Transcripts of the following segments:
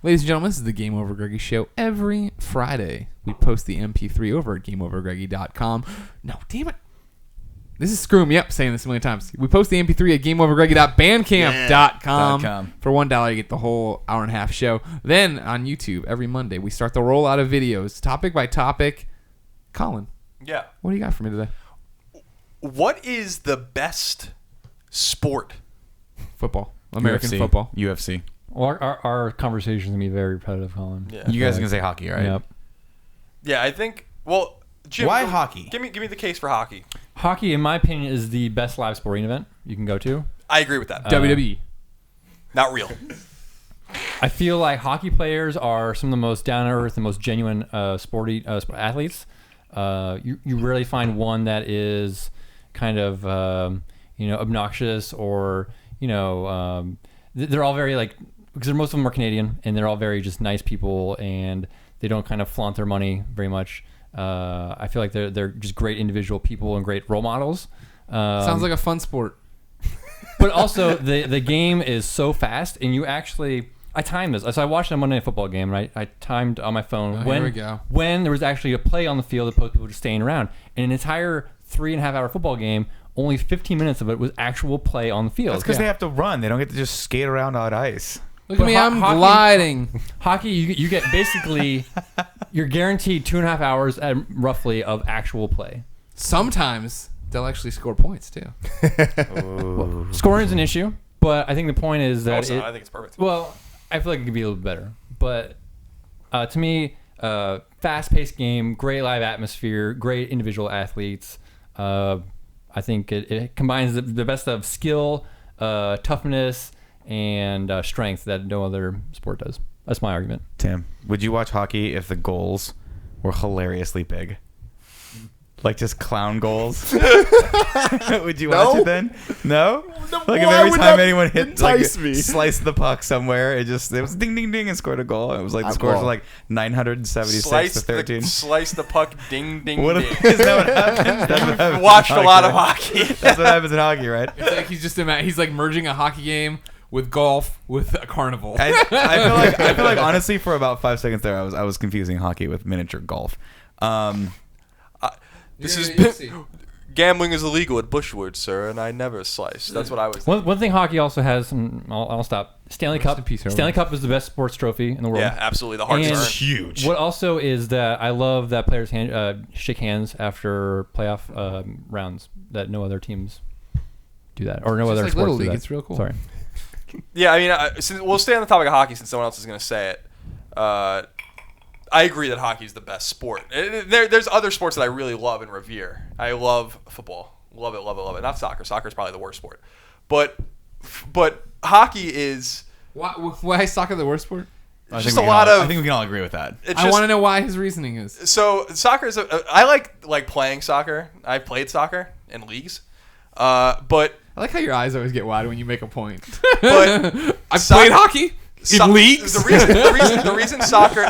Ladies and gentlemen, this is the Game Over Greggy show. Every Friday, we post the MP3 over at GameOverGreggy.com. No, damn it. This is screwing me up saying this a million times. We post the MP3 at GameOverGreggy.bandcamp.com. For $1, you get the whole hour and a half show. Then on YouTube, every Monday, we start the rollout of videos, topic by topic. Colin. Yeah. What do you got for me today? What is the best sport? Football. American UFC. football. UFC. Well, our conversation's going to be very repetitive, Colin. Yeah. You guys are going to say hockey, right? Yep. Yeah, I think. Well, Jim, why hockey? Give me the case for hockey. Hockey, in my opinion, is the best live sporting event you can go to. I agree with that. WWE. Not real. I feel like hockey players are some of the most down-to-earth and most genuine athletes. You rarely find one that is kind of obnoxious or they're all very because most of them are Canadian and they're all very just nice people and they don't kind of flaunt their money very much. I feel like they're just great individual people and great role models. Sounds like a fun sport. But also the game is so fast and you actually. I timed this. So I watched a Monday Night Football game, and I timed on my phone when there was actually a play on the field opposed to people just staying around. And an entire 3.5-hour football game, only 15 minutes of it was actual play on the field. That's because they have to run. They don't get to just skate around on ice. Look at me, I'm gliding. Hockey, you get basically, you're guaranteed 2.5 hours roughly of actual play. Sometimes they'll actually score points, too. Well, scoring is an issue, but I think the point is that I think it's perfect. Well, I feel like it could be a little bit better. But to me, fast-paced game, great live atmosphere, great individual athletes. I think it combines the best of skill, toughness, and strength that no other sport does. That's my argument. Tim, would you watch hockey if the goals were hilariously big? Like just clown goals? Would you watch it then? No? Like if every time anyone hit slice the puck somewhere, it was ding ding ding and scored a goal. It was like the scores were like 976 to 13. Slice the puck, ding ding What ding. Is that what happens? That's what happens Watched a lot of hockey. That's what happens in hockey, right? It's like he's like merging a hockey game with golf with a carnival. I feel like honestly for about 5 seconds there I was confusing hockey with miniature golf. Gambling is illegal at Bushwood, sir, and I never slice. That's what I was. One thing hockey also has, and I'll stop. Stanley Cup. Peace, Stanley Cup is the best sports trophy in the world. Yeah, absolutely. The heart's And huge. What also is that I love that players shake hands after playoff rounds. That no other teams do that, or no other sports Little do League. that. It's real cool. Sorry. Yeah, I mean, we'll stay on the topic of hockey since someone else is going to say it. I agree that hockey is the best sport. There's other sports that I really love and revere. I love football. Love it, love it, love it. Not soccer. Soccer is probably the worst sport. But hockey is... Why is soccer the worst sport? I think we can all agree with that. I want to know why his reasoning is. So soccer is... I like playing soccer. I've played soccer in leagues. But... I like how your eyes always get wide when you make a point. But I've played hockey in leagues. The reason soccer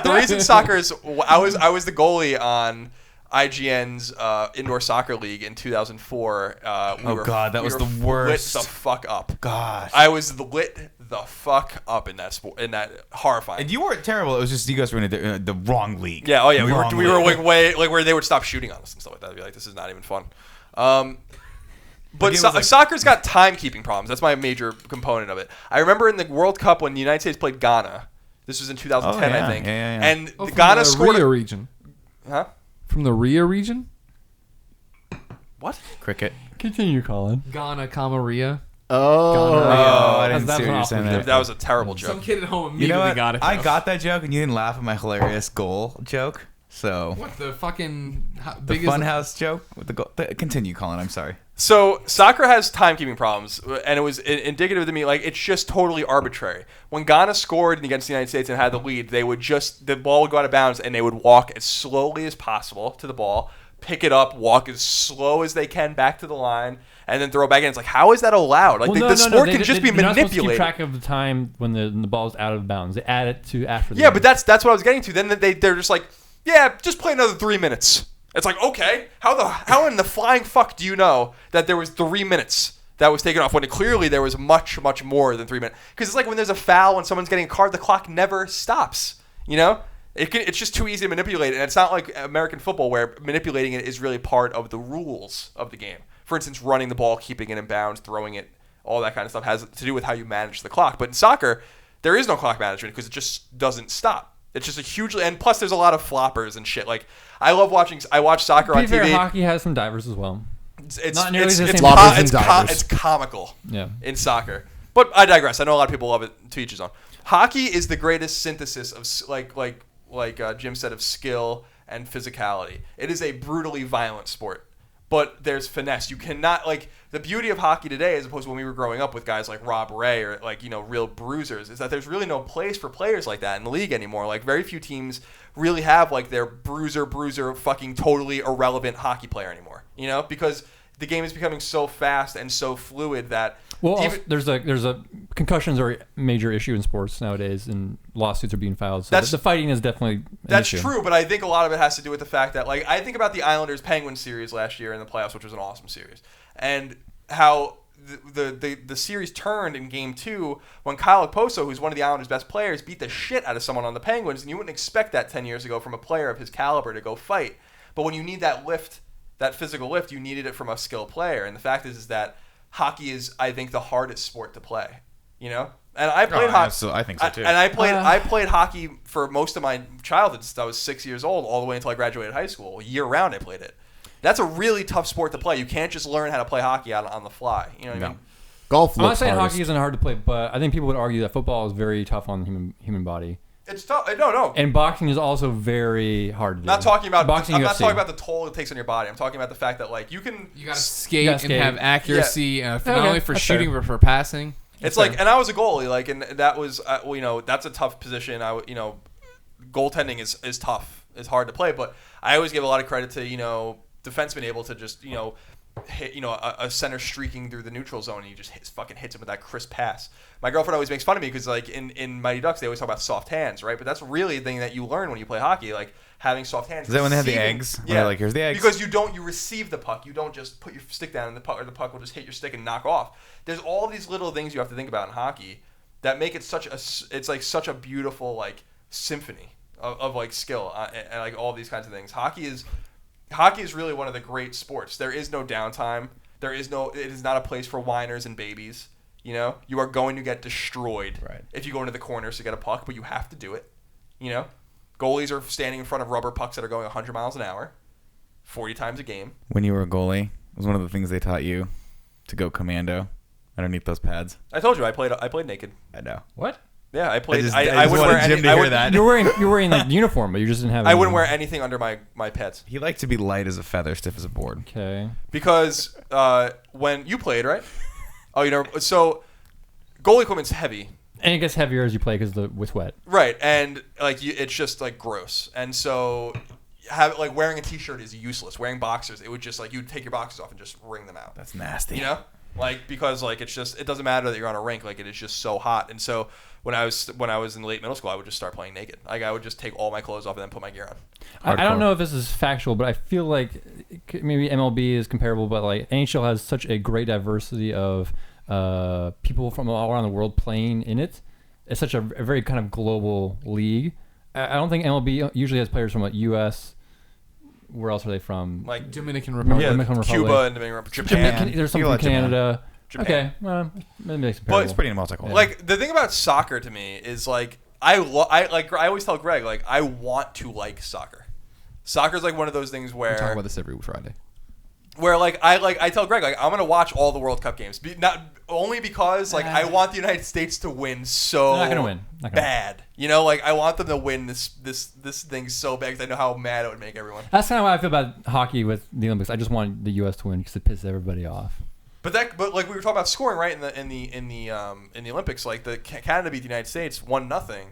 is I was the goalie on IGN's indoor soccer league in 2004. That was the worst. Lit the fuck up. God, I was lit the fuck up in that sport. In that horrifying. And you weren't terrible. It was just you guys were in the wrong league. Yeah. Oh yeah. We were like way where they would stop shooting on us and stuff like that. I'd be like, this is not even fun. But soccer's got timekeeping problems. That's my major component of it. I remember in the World Cup when the United States played Ghana. This was in 2010, I think. Yeah. And Ghana scored. Rio region. Huh? From the Rio region? What? Cricket. Continue, Colin. Ghana, Rio. I didn't see what you're saying there. That was a terrible joke. Some kid at home immediately got it. I got that joke, and you didn't laugh at my hilarious goal joke. So what the fucking the funhouse joke with the goal? Continue, Colin. I'm sorry. So soccer has timekeeping problems, and it was indicative to me. Like it's just totally arbitrary. When Ghana scored against the United States and had the lead, the ball would go out of bounds, and they would walk as slowly as possible to the ball, pick it up, walk as slow as they can back to the line, and then throw it back in. It's like, how is that allowed? Like the sport can just be manipulated. They're not supposed to keep track of the time when the ball's out of bounds. They add it to after. Yeah, but that's what I was getting to. Then they're just like, yeah, just play another 3 minutes. It's like, okay, how in the flying fuck do you know that there was 3 minutes that was taken off when clearly there was much, much more than 3 minutes. Because it's like when there's a foul and someone's getting a card, the clock never stops. You know? It's just too easy to manipulate. And it's not like American football where manipulating it is really part of the rules of the game. For instance, running the ball, keeping it in bounds, throwing it, all that kind of stuff has to do with how you manage the clock. But in soccer, there is no clock management because it just doesn't stop. It's just a hugely, and plus there's a lot of floppers and shit. Like I watch soccer on To be fair, TV. hockey has some divers as well. It's Not nearly the same. it's comical Yeah. in soccer. But I digress. I know a lot of people love it, to each his own. Hockey is the greatest synthesis of like Jim said, of skill and physicality. It is a brutally violent sport, but there's finesse. You cannot, like, the beauty of hockey today, as opposed to when we were growing up with guys like Rob Ray or like, you know, real bruisers, is that there's really no place for players like that in the league anymore. Like, very few teams really have like their bruiser fucking totally irrelevant hockey player anymore, you know, because the game is becoming so fast and so fluid that also, there's a concussions are a major issue in sports nowadays, and lawsuits are being filed. So the fighting is definitely an issue. True, but I think a lot of it has to do with the fact that, like, I think about the Islanders Penguins series last year in the playoffs, which was an awesome series, and how the series turned in Game 2 when Kyle Okposo, who's one of the Islanders' best players, beat the shit out of someone on the Penguins, and you wouldn't expect that 10 years ago from a player of his caliber to go fight. But when you need that lift, that physical lift, you needed it from a skilled player, and the fact is that hockey is, I think, the hardest sport to play. You know, and I played hockey. So I think so too. And I played hockey for most of my childhood since I was 6 years old, all the way until I graduated high school. Year round, I played it. That's a really tough sport to play. You can't just learn how to play hockey on the fly. You know what I mean? Golf. I'm not looks saying hardest. hockey isn't hard to play, but I think people would argue that football is very tough on the human body. It's tough. No. And boxing is also very hard to do. Not talking about boxing. I'm not UFC. talking about the toll it takes on your body. I'm talking about the fact that, like, you gotta skate and have accuracy, not Okay, only for that's shooting fair. but for passing. It's like, and I was a goalie, like, and that was, you know, that's a tough position. Goaltending is tough. It's hard to play, but I always give a lot of credit to, you know, defensemen able to just, you know, hit, you know, a center streaking through the neutral zone, and he just fucking hits him with that crisp pass. My girlfriend always makes fun of me because, like, in Mighty Ducks, they always talk about soft hands, right? But that's really the thing that you learn when you play hockey, like having soft hands. Is that when they have the eggs? Yeah. They're like, here's the eggs. Because you receive the puck. You don't just put your stick down in the puck, or the puck will just hit your stick and knock off. There's all these little things you have to think about in hockey that make it such a beautiful, like, symphony of like skill and like all these kinds of things. Hockey is really one of the great sports. There is no downtime. It is not a place for whiners and babies. You know, you are going to get destroyed if you go into the corners to get a puck, but you have to do it. You know, goalies are standing in front of rubber pucks that are going 100 miles an hour, 40 times a game. When you were a goalie, it was one of the things they taught you to go commando underneath those pads. I told you I played naked. I know. What? Yeah, I played. I wouldn't wear Jim any. to hear that. You're wearing like uniform, but you just didn't have. I any. wouldn't wear anything under my pads He liked to be light as a feather, stiff as a board. Okay. because when you played, right? Oh, you know, so goalie equipment's heavy. And it gets heavier as you play because with wet. Right, and like it's just like gross, and so wearing a t-shirt is useless. Wearing boxers, it would just like you'd take your boxers off and just wring them out. That's nasty. You know, like because like it doesn't matter that you're on a rink, like it is just so hot, and so when I was in late middle school, I would just start playing naked. Like I would just take all my clothes off and then put my gear on. I don't know if this is factual, but I feel like maybe MLB is comparable, but like NHL has such a great diversity of people from all around the world playing in it. It's such a very kind of global league. I don't think MLB usually has players from like U.S. Where else are they from? Like Dominican Republic. yeah, Dominican Republic. Cuba and Dominican Republic, Japan. There's some You from like Japan. Canada. Japan. Okay, well, maybe it's But comparable. It's pretty multicultural. Like the thing about soccer to me is like I always tell Greg, like I want to like soccer. Soccer's like one of those things where We talk about this every Friday. where I tell Greg, like I'm gonna watch all the World Cup games, not only because like I want the United States to win so They're not gonna win. Not gonna bad. You know, like I want them to win this thing so bad because I know how mad it would make everyone. That's kind of how I feel about hockey with the Olympics. I just want the U.S. to win because it pisses everybody off. But like we were talking about scoring, right? In the Olympics, like the Canada beat the United States 1-0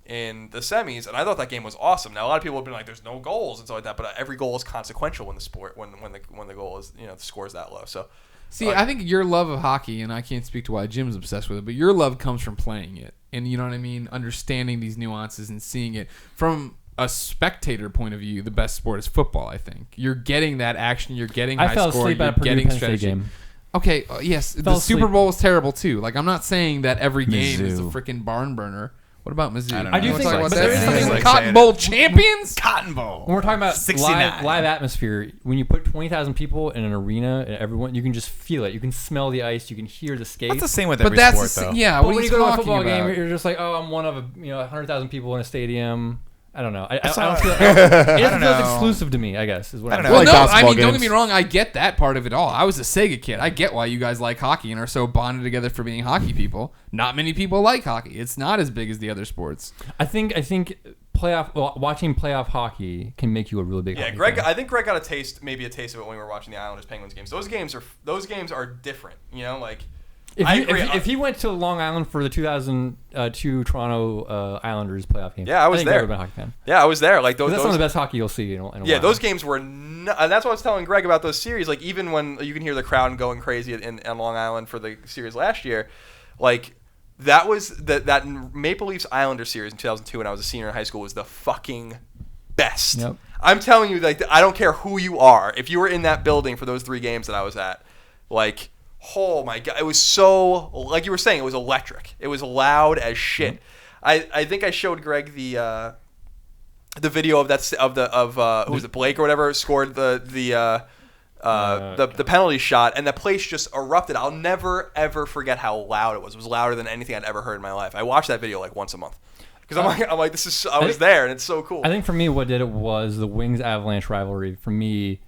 in the semis, and I thought that game was awesome. Now a lot of people have been like, "There's no goals" and stuff like that, but every goal is consequential in the sport when the goal is the score is that low. So See, I think your love of hockey, and I can't speak to why Jim's obsessed with it, but your love comes from playing it, and you know what I mean, understanding these nuances and seeing it from a spectator point of view. The best sport is football. I think you're getting that action, you're getting high I fell score, asleep you're at a Purdue getting Penn State strategy. game. Okay, yes, the Fell Super asleep. Bowl was terrible too. Like, I'm not saying that every game is a Mizzou. freaking barn burner. What about Mizzou? I don't I do know. think- Talk about but that? there is something like Cotton saying Bowl it. champions. Cotton Bowl. When we're talking about 69. live atmosphere, when you put 20,000 people in an arena and everyone, you can just feel it. You can smell the ice. You can hear the skates. That's the same with But every that's sport, though. yeah. But What when are you go to a talking football about? game, you're just like, oh, I'm one of 100,000 people in a stadium. I don't know. I saw- don't feel. It doesn't feel know. exclusive to me. I guess is what I I'm don't Well, know. no, like I mean, basketball don't get me games. wrong. I get that part of it all. I was a Sega kid. I get why you guys like hockey and are so bonded together for being hockey people. Not many people like hockey. It's not as big as the other sports. I think watching playoff hockey can make you a really big. Yeah, hockey Greg. fan. I think Greg got maybe a taste of it when we were watching the Islanders Penguins games. Those games are different. You know, like I agree. If he went to Long Island for the 2002 Toronto Islanders playoff game, Yeah, I was think there. I would have been a hockey fan. Yeah, I was there. Like 'Cause those. That's some of the best hockey you'll see in a Yeah, while. those games were, and that's what I was telling Greg about those series. Like even when you can hear the crowd going crazy in Long Island for the series last year, like that was that Maple Leafs Islander series in 2002 when I was a senior in high school was the fucking best. Yep. I'm telling you, like I don't care who you are, if you were in that building for those 3 games that I was at, like oh my god, it was so like you were saying, it was electric. It was loud as shit. I think I showed Greg the video of who was it, Blake or whatever scored the penalty shot, and the place just erupted. I'll never ever forget how loud it was. It was louder than anything I'd ever heard in my life. I watched that video like once a month because I'm like this is I was there and it's so cool. I think for me, what did it was the Wings Avalanche rivalry. For me,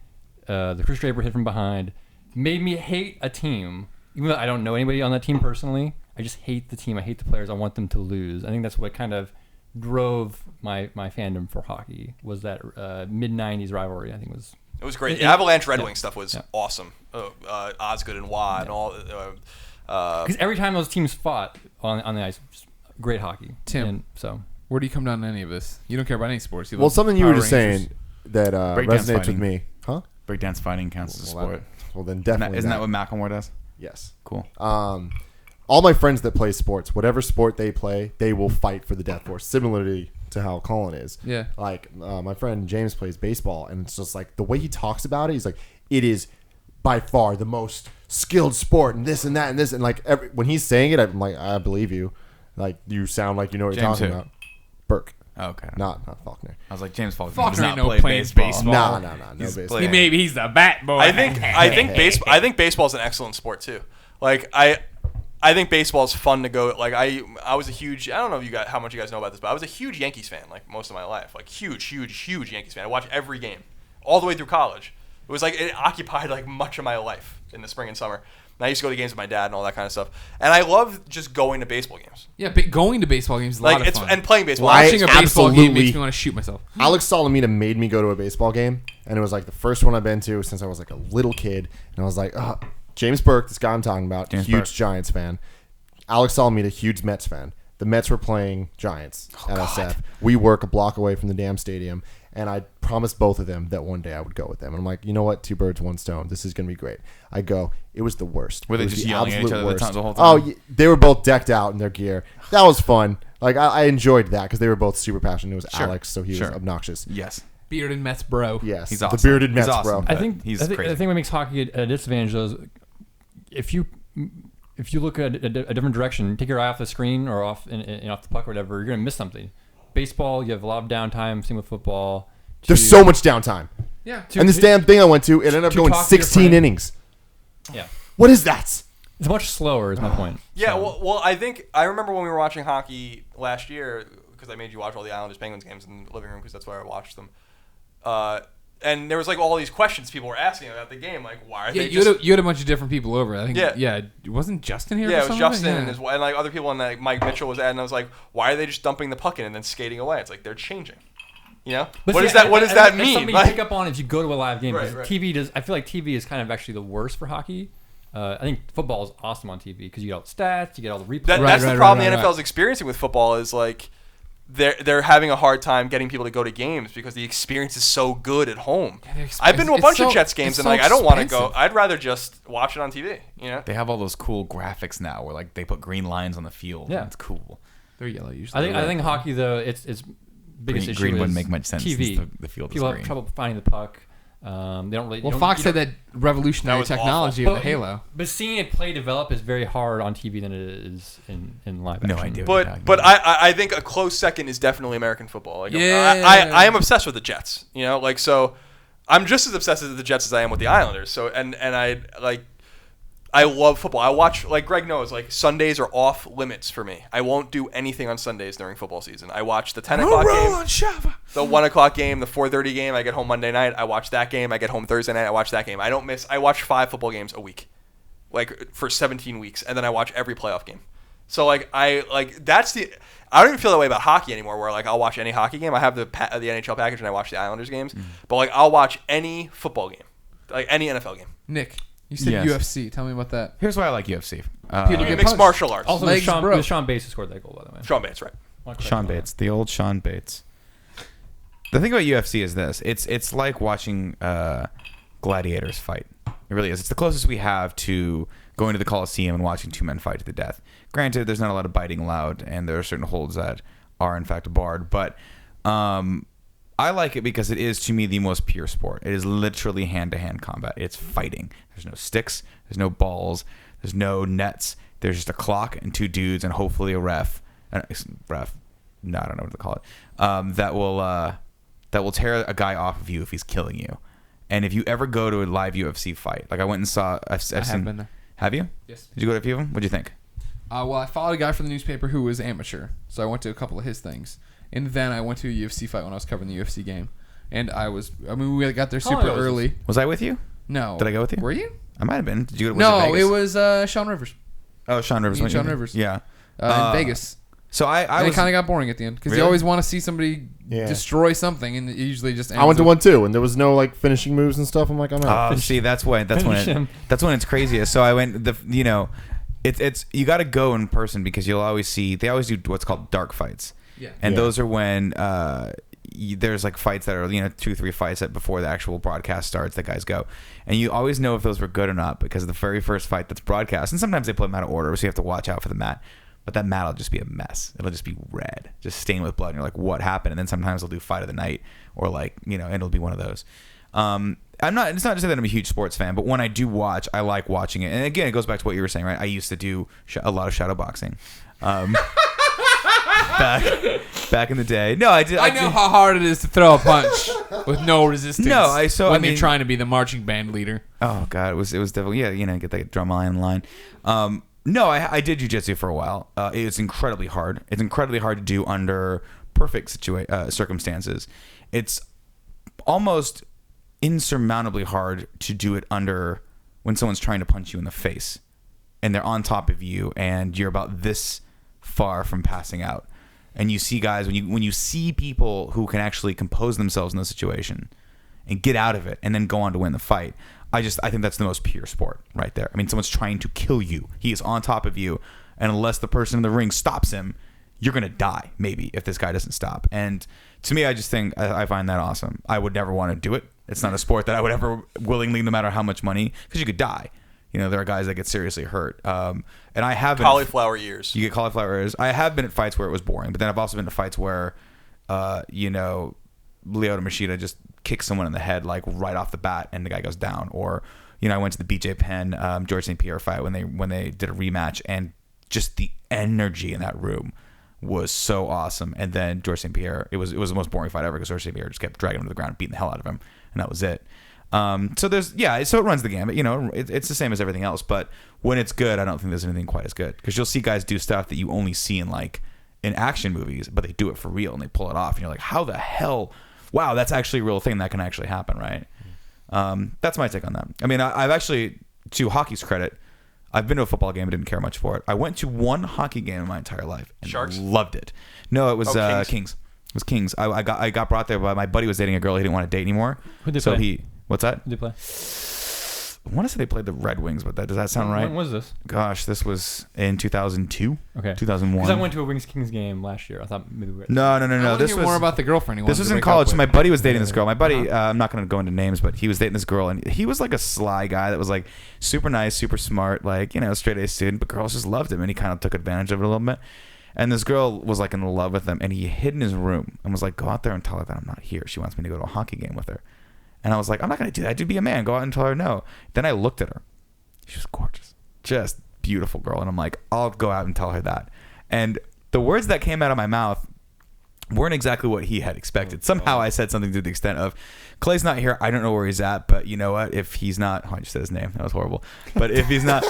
the Chris Draper hit from behind made me hate a team, even though I don't know anybody on that team personally. I just hate the team. I hate the players. I want them to lose. I think that's what kind of drove my fandom for hockey was that mid '90s rivalry. I think was. It was great. It- The Avalanche Red yeah. Wings stuff was Yeah. awesome. Osgood and Watt and all. Because every time those teams fought on the ice, just great hockey. Tim. And so Where do you come down on any of this? You don't care about any sports. You Well, love something you were Power just Rangers. saying that Breakdance resonates with fighting. me, huh? Breakdance fighting counts as a Well, sport. well, then definitely. Isn't that what Macklemore does? Yes. Cool. All my friends that play sports, whatever sport they play, they will fight for the death force. Similarly to how Colin is. Yeah. Like my friend James plays baseball, and it's just like the way he talks about it. He's like, it is by far the most skilled sport, and this and that and this, and like when he's saying it, I'm like, I believe you. Like you sound like you know what you're James talking who? about. Burke, Oh, okay. not Faulkner. I was like, James Faulkner Faulkner does not ain't no play playing baseball. baseball. No, He's baseball. playing- He's the bat boy. I think baseball is an excellent sport too. Like I think baseball is fun to go. Like I was a huge. I don't know if you guys how much you guys know about this, but I was a huge Yankees fan like most of my life. Like huge Yankees fan. I watched every game all the way through college. It was like it occupied like much of my life in the spring and summer. And I used to go to games with my dad and all that kind of stuff. And I love just going to baseball games. Yeah, but going to baseball games is a lot Like of it's fun. and playing baseball. Well, Watching a baseball game absolutely- makes me want to shoot myself. Alex Salamina made me go to a baseball game, and it was like the first one I've been to since I was like a little kid. And I was like, James Burke, this guy I'm talking about, James huge Burke. Giants fan. Alex Salamina, huge Mets fan. The Mets were playing Giants at SF. We work a block away from the damn stadium, and I promised both of them that one day I would go with them. And I'm like, you know what? 2 birds, 1 stone. This is going to be great. I go. It was the worst. Were they It was just the yelling at each absolute other worst. the whole Oh, time? they were both decked out in their gear. That was fun. Like I enjoyed that because they were both super passionate. It was Sure. Alex, so he Sure. was obnoxious. Yes. Bearded Mets bro. Yes, He's the awesome. bearded He's Mets, awesome. bro. I think he's I think, crazy. I think what makes hockey a disadvantage though is if you look at a different direction, take your eye off the screen or off off the puck or whatever, you're gonna miss something. Baseball, you have a lot of downtime. Same with football. There's so much downtime. Yeah. And this damn thing I went to, it ended up to going talk to your 16 friend. innings. Yeah, What is that? it's much slower. Is my point. Yeah, So- well, I remember when we were watching hockey last year because I made you watch all the Islanders Penguins games in the living room because that's where I watched them. And there was like all these questions people were asking about the game, like why are Yeah, they you just had a bunch of different people over. I think. Yeah. Yeah. Wasn't Justin here? yeah, for it was some of Justin Yeah. and and like other people, and like Mike Mitchell was at, and I was like, why are they just dumping the puck in and then skating away? It's like they're changing. You know, But what see, does that I mean? That's something you Like- pick up on if you go to a live game. Right, because right. TV does. I feel like TV is kind of actually the worst for hockey. I think football is awesome on TV because you get all the stats, you get all the replays. That's Right, the right, problem right, the right. NFL is experiencing with football is like they're having a hard time getting people to go to games because the experience is so good at home. they're I've been to a it's bunch of so- Jets games it's and so like I don't want to go. expensive. I'd rather just watch it on TV. You know. They have all those cool graphics now where like they put green lines on the field. Yeah. It's cool. They're yellow usually. I think hockey though its biggest Green issue wouldn't is make much sense TV. since the field is People have green. trouble finding the puck. They don't really. Well, you don't- Fox you had don't- that revolutionary That was technology awful. of the Halo. But seeing it play develop is very hard on TV than it is in live action. No idea. what you're talking But about. I think a close second is definitely American football. Like, Yeah. I am obsessed with the Jets. So I'm just as obsessed with the Jets as I am with the Islanders. So and I love football. I watch, like Greg knows, like Sundays are off limits for me. I won't do anything on Sundays during football season. I watch the 10 o'clock game, the 1 o'clock game, the 4:30 game. I get home Monday night. I watch that game. I get home Thursday night. I watch that game. I watch 5 football games a week, like for 17 weeks, and then I watch every playoff game. So I don't even feel that way about hockey anymore. Where like I'll watch any hockey game. I have the NHL package and I watch the Islanders games. But like I'll watch any football game, like any NFL game. Nick, you said Yes. UFC. Tell me about that. Here's why I like UFC. People get Mixed punched. martial arts. Also, Legs broke. Sean Bates who scored that goal, by the way. Sean Bates, right? Sean Bates, the old Sean Bates. The thing about UFC is this: it's like watching gladiators fight. It really is. It's the closest we have to going to the Coliseum and watching 2 men fight to the death. Granted, there's not a lot of biting allowed, and there are certain holds that are in fact barred. But I like it because it is, to me, the most pure sport. It is literally hand-to-hand combat. It's fighting. There's no sticks. There's no balls. There's no nets. There's just a clock and 2 dudes and hopefully a ref. No, I don't know what to call it. That will tear a guy off of you if he's killing you. And if you ever go to a live UFC fight, like I went and saw, I've seen, been there. Have you? Yes. Did you go to a few of them? What'd you think? Well, I followed a guy from the newspaper who was amateur, so I went to a couple of his things, and then I went to a UFC fight when I was covering the UFC game, and we got there super long ago was early. Was I with you? No. Did I go with you? Were you? I might have been. Did you go to No, Vegas? it was Sean Rivers Oh, Sean Rivers. Me and went Sean with you? Rivers. Yeah. in Vegas. So I And it was kind of got boring at the end because Really? you always want to see somebody Yeah. destroy something, and it usually just ends I went to with- one too, and there was no like finishing moves and stuff. I'm like, I'm out. see that's when finish him. it's craziest. So I went it's you got to go in person because you'll always see they always do what's called dark fights. Yeah. And Yeah. those are when there's like fights that are 2-3 fights that before the actual broadcast starts that guys go, and you always know if those were good or not because the very first fight that's broadcast, and sometimes they put them out of order, so you have to watch out for the mat. But that mat will just be a mess. It'll just be red, just stained with blood. And you're like, what happened? And then sometimes they'll do fight of the night, or and it'll be one of those. It's not to say that I'm a huge sports fan, but when I do watch, I like watching it. And again, it goes back to what you were saying, right? I used to do a lot of shadow boxing. Back in the day. No, I did. I know how hard it is to throw a punch with no resistance. No, when you're trying to be the marching band leader. Oh God, it was definitely get that drum line in line. No, I did jiu-jitsu for a while. It's incredibly hard. It's incredibly hard to do under perfect circumstances. It's almost insurmountably hard to do it under when someone's trying to punch you in the face and they're on top of you and you're about this far from passing out. And you see guys, when you see people who can actually compose themselves in those situations and get out of it and then go on to win the fight, I think that's the most pure sport right there. I mean, someone's trying to kill you. He is on top of you. And unless the person in the ring stops him, you're going to die, maybe, if this guy doesn't stop. And to me, I just think I find that awesome. I would never want to do it. It's not a sport that I would ever willingly, no matter how much money, because you could die. There are guys that get seriously hurt. And I have been Cauliflower ears. You get cauliflower ears. I have been at fights where it was boring, but then I've also been to fights where, Lyoto Machida just kicks someone in the head like right off the bat, and the guy goes down. Or, I went to the BJ Penn George St. Pierre fight when they did a rematch, and just the energy in that room was so awesome. And then George St. Pierre, it was the most boring fight ever because George St. Pierre just kept dragging him to the ground, and beating the hell out of him, and that was it. So it runs the gamut. It's the same as everything else. But when it's good, I don't think there's anything quite as good because you'll see guys do stuff that you only see in action movies, but they do it for real and they pull it off, and you're like, how the hell? Wow, that's actually a real thing that can actually happen, right? That's my take on that. I mean, I've actually, to hockey's credit, I've been to a football game, but didn't care much for it. I went to one hockey game in my entire life and Sharks? loved it. No, it was Kings. Kings. It was Kings. I got brought there by my buddy was dating a girl he didn't want to date anymore. Who'd they So play? what's that? Who did they play? I want to say they played the Red Wings, but does that sound right? When was this? Gosh, this was in 2002. Okay. 2001. Because I went to a Wings Kings game last year. I thought maybe we were. No. I want to This hear was more about the girlfriend. This was in college. So my buddy was dating this girl. My buddy, Uh-huh. I'm not going to go into names, but he was dating this girl, and he was like a sly guy that was like super nice, super smart, straight A student, but girls just loved him, and he kind of took advantage of it a little bit. And this girl was like in love with him, and he hid in his room and was like, go out there and tell her that I'm not here. She wants me to go to a hockey game with her. And I was like, I'm not going to do that. Dude, be a man. Go out and tell her no. Then I looked at her. She was gorgeous. Just beautiful girl. And I'm like, I'll go out and tell her that. And the words that came out of my mouth weren't exactly what he had expected. Somehow I said something to the extent of, Clay's not here. I don't know where he's at, but you know what? If he's not, I just said his name. That was horrible. But if he's not,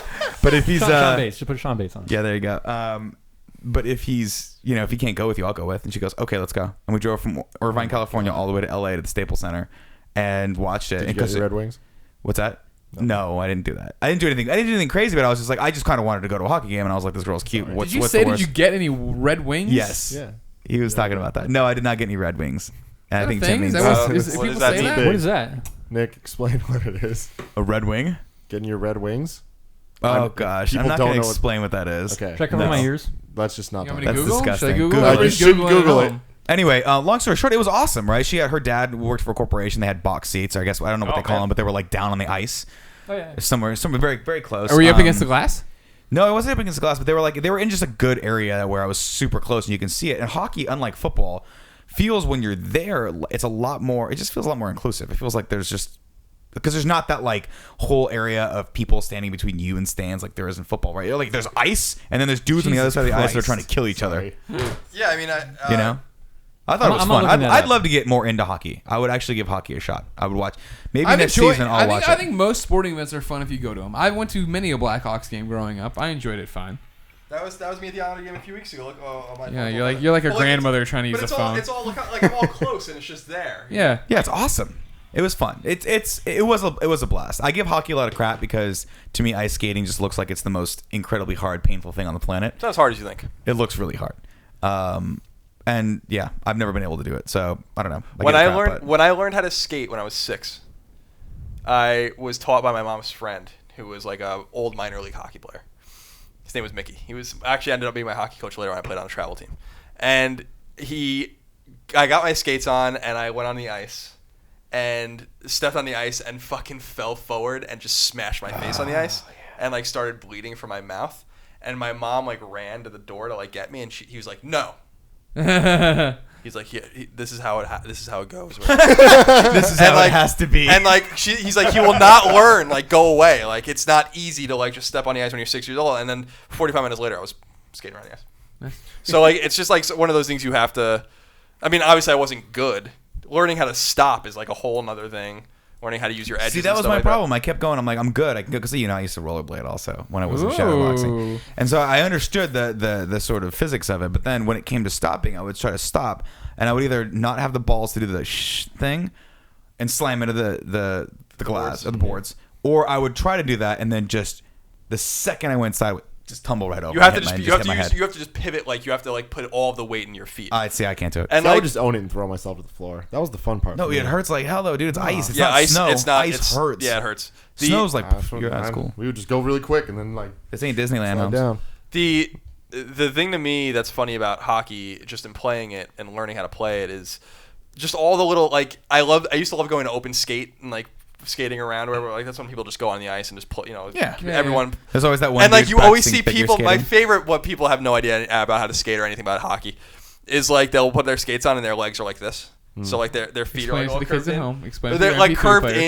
but if he's, Sean Bates. Just put Sean Bates on. Yeah, there you go. But if he's, if he can't go with you, I'll go with. And she goes, okay, let's go. And we drove from Irvine, California, all the way to LA to the Staples Center and watched it. Did you get the Red Wings? What's that? No, I didn't do that. I didn't do anything crazy, but I was just like, I just kind of wanted to go to a hockey game, and I was like, this girl's cute. Did you say, did you get any Red Wings? Yes. Yeah. He was talking about that. No, I did not get any Red Wings. And I think Tim means what people does that say mean? that? What is that? Nick, explain what it is. a Red Wing. Getting your Red Wings? Oh gosh, I'm people not don't going to know explain what that is. Okay. Check over No. my ears. Let's just not You want talk me to That's Google? disgusting. Should I Google? Google Or it. just Should Google Google at it. home? Anyway, long story short, it was awesome, right? Her dad worked for a corporation. They had box seats, or I guess I don't know what they call them, but they were like down on the ice, Oh yeah. somewhere very, very close. Are we up against the glass? No, it wasn't up against the glass, but they were in just a good area where I was super close and you can see it. And hockey, unlike football, feels when you're there, it just feels a lot more inclusive. It feels like because there's not that like whole area of people standing between you and stands like there is in football, right? Like there's ice and then there's dudes on the other side of the ice that are trying to kill each other. Yeah, I mean, I thought it was I'm not fun. looking that I'd up. love to get more into hockey. I would actually give hockey a shot. I would watch. Maybe I've next enjoyed- season I'll watch it. I think most sporting events are fun if you go to them. I went to many a Blackhawks game growing up. I enjoyed it fine. that was me at the Islander game a few weeks ago. Look, my Yeah, phone. you're like a Well, grandmother trying to use But a phone. it's all like I'm all close and it's just there. Yeah. Yeah, it's awesome. It was fun. It was a blast. I give hockey a lot of crap because to me ice skating just looks like it's the most incredibly hard, painful thing on the planet. It's not as hard as you think. It looks really hard. And yeah, I've never been able to do it. So I don't know. When I learned how to skate when I was 6, I was taught by my mom's friend who was like a old minor league hockey player. His name was Mickey. He was actually ended up being my hockey coach later when I played on a travel team. And I got my skates on and I went on the ice and stepped on the ice and fucking fell forward and just smashed my face on the ice and like started bleeding from my mouth. And my mom like ran to the door to like get me and he was like, no. He's like, this is how it goes. this is how it has to be. And like he's like, he will not learn. Like, go away. Like, it's not easy to like just step on the ice when you're 6 years old. And then 45 minutes later, I was skating around the ice. So like, it's just like one of those things you have to. I mean, obviously, I wasn't good. Learning how to stop is like a whole nother thing. Learning how to use your edges. See, that and was stuff my like problem. I kept going. I'm like, I'm good. I can go because I used to rollerblade also when I was in shadowboxing, Ooh. and so I understood the sort of physics of it. But then when it came to stopping, I would try to stop, and I would either not have the balls to do the thing and slam into the glass or the boards, or I would try to do that and then just the second I went inside, just tumble right over. You have to and hit just my head. you have to just pivot. Like, you have to like put all of the weight in your feet. I can't do it. And I like, would just own it and throw myself to the floor. That was the fun part. No, for me. it hurts like hell though, dude. It's ice. It's yeah, not ice. snow. It's not. Ice hurts. Yeah, it hurts. Snow's like your Man, cool. we would just go really quick and then like This ain't Disneyland. slide Holmes. down. The thing to me that's funny about hockey, just in playing it and learning how to play it, is just all the little like I used to love going to open skate and like skating around wherever. Like, that's when people just go on the ice and just play. Yeah. Everyone. There's always that one. And like, dude you always see practicing figure people. My skating. favorite, what people have no idea about how to skate or anything about hockey, is like they'll put their skates on and their legs are like this. So like their feet Explain are like to all the kids curved at in. home. Explain to They're the like MP3 curved players.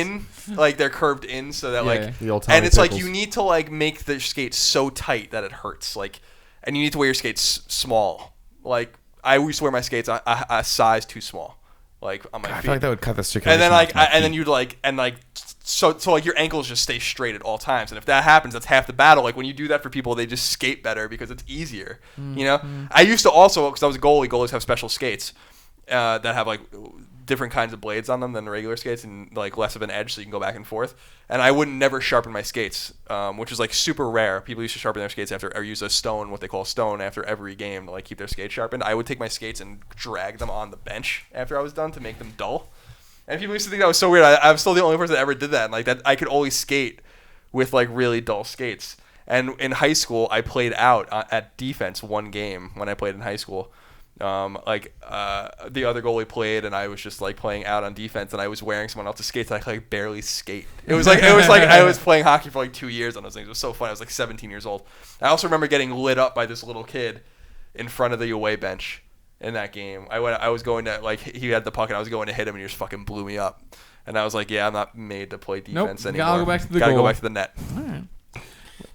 in, like they're curved in, so that like, Yeah. The old and Tommy it's like Pickles. you need to like make the skate so tight that it hurts. Like, and you need to wear your skates small. Like, I used to wear my skates a size too small. Like on my I feet. feel like that would cut the circulation. And then like, off my and then feet. you'd like, and like, so like your ankles just stay straight at all times. And if that happens, that's half the battle. Like, when you do that for people, they just skate better because it's easier. You know, I used to also, because I was a goalie. Goalies have special skates that have like different kinds of blades on them than the regular skates, and like less of an edge, so you can go back and forth. And I would never sharpen my skates, which is like super rare. People used to sharpen their skates after, or use a stone, what they call a stone, after every game to like keep their skates sharpened. I would take my skates and drag them on the bench after I was done to make them dull. And people used to think that was so weird. I'm still the only person that ever did that. And like that, I could always skate with like really dull skates. And in high school, I played out at defense one game when I played in high school. The other goalie played, and I was just like playing out on defense, and I was wearing someone else's skates. I could like barely skate. It was like I was playing hockey for like 2 years on those things. It was so fun. I was like 17 years old. I also remember getting lit up by this little kid in front of the away bench in that game. I was going to like he had the puck and I was going to hit him and he just fucking blew me up. And I was like, yeah, I'm not made to play defense anymore. Gotta go back to the Gotta goal. go back to the net. All right.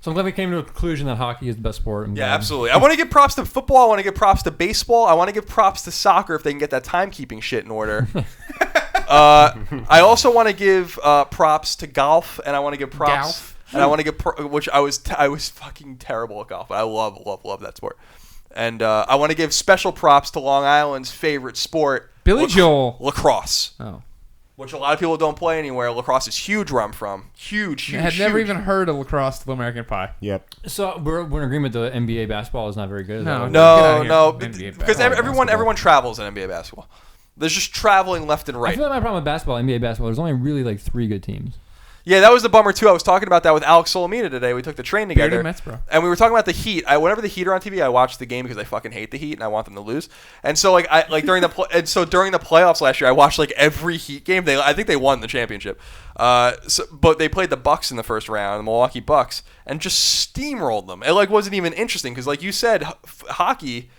So I'm glad we came to a conclusion that hockey is the best sport. Yeah, absolutely. I want to give props to football. I want to give props to baseball. I want to give props to soccer if they can get that timekeeping shit in order. I also want to give props to golf, and I want to give props. Golf. And I want to give which I was fucking terrible at golf, but I love that sport. And I want to give special props to Long Island's favorite sport, Billy Joel. lacrosse. Oh. Which a lot of people don't play anywhere. Lacrosse is huge where I'm from. Huge. I had never even heard of lacrosse till American Pie. Yep. So we're in agreement that NBA basketball is not very good. Is No. that Get out No, of no, here. NBA because basketball. everyone travels in NBA basketball. There's just traveling left and I right. feel like my problem with basketball, NBA basketball, there's only really like 3 good teams. Yeah, that was the bummer too. I was talking about that with Alex Solomita today. We took the train together, Bearded Mets, bro. and we were talking about the Heat. Whenever the Heat are on TV, I watch the game because I fucking hate the Heat and I want them to lose. And so during the playoffs last year, I watched like every Heat game. I think they won the championship. But they played the Bucks in the first round, the Milwaukee Bucks, and just steamrolled them. It like wasn't even interesting because, like you said, hockey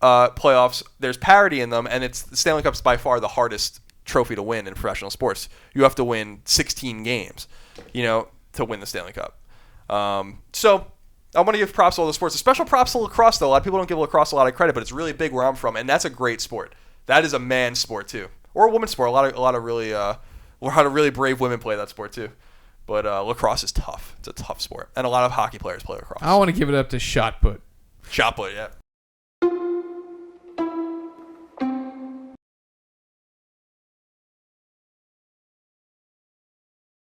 playoffs, there's parity in them, and the Stanley Cup's by far the hardest trophy to win in professional sports. You have to win 16 games, to win the Stanley Cup. So I want to give props to all the sports. A special props to lacrosse, though. A lot of people don't give lacrosse a lot of credit, but it's really big where I'm from, and that's a great sport. That is a man's sport too, or a woman's sport. A lot of really brave women play that sport too. But lacrosse is tough. It's a tough sport, and a lot of hockey players play lacrosse. I want to give it up to shot put. Shot put, yeah.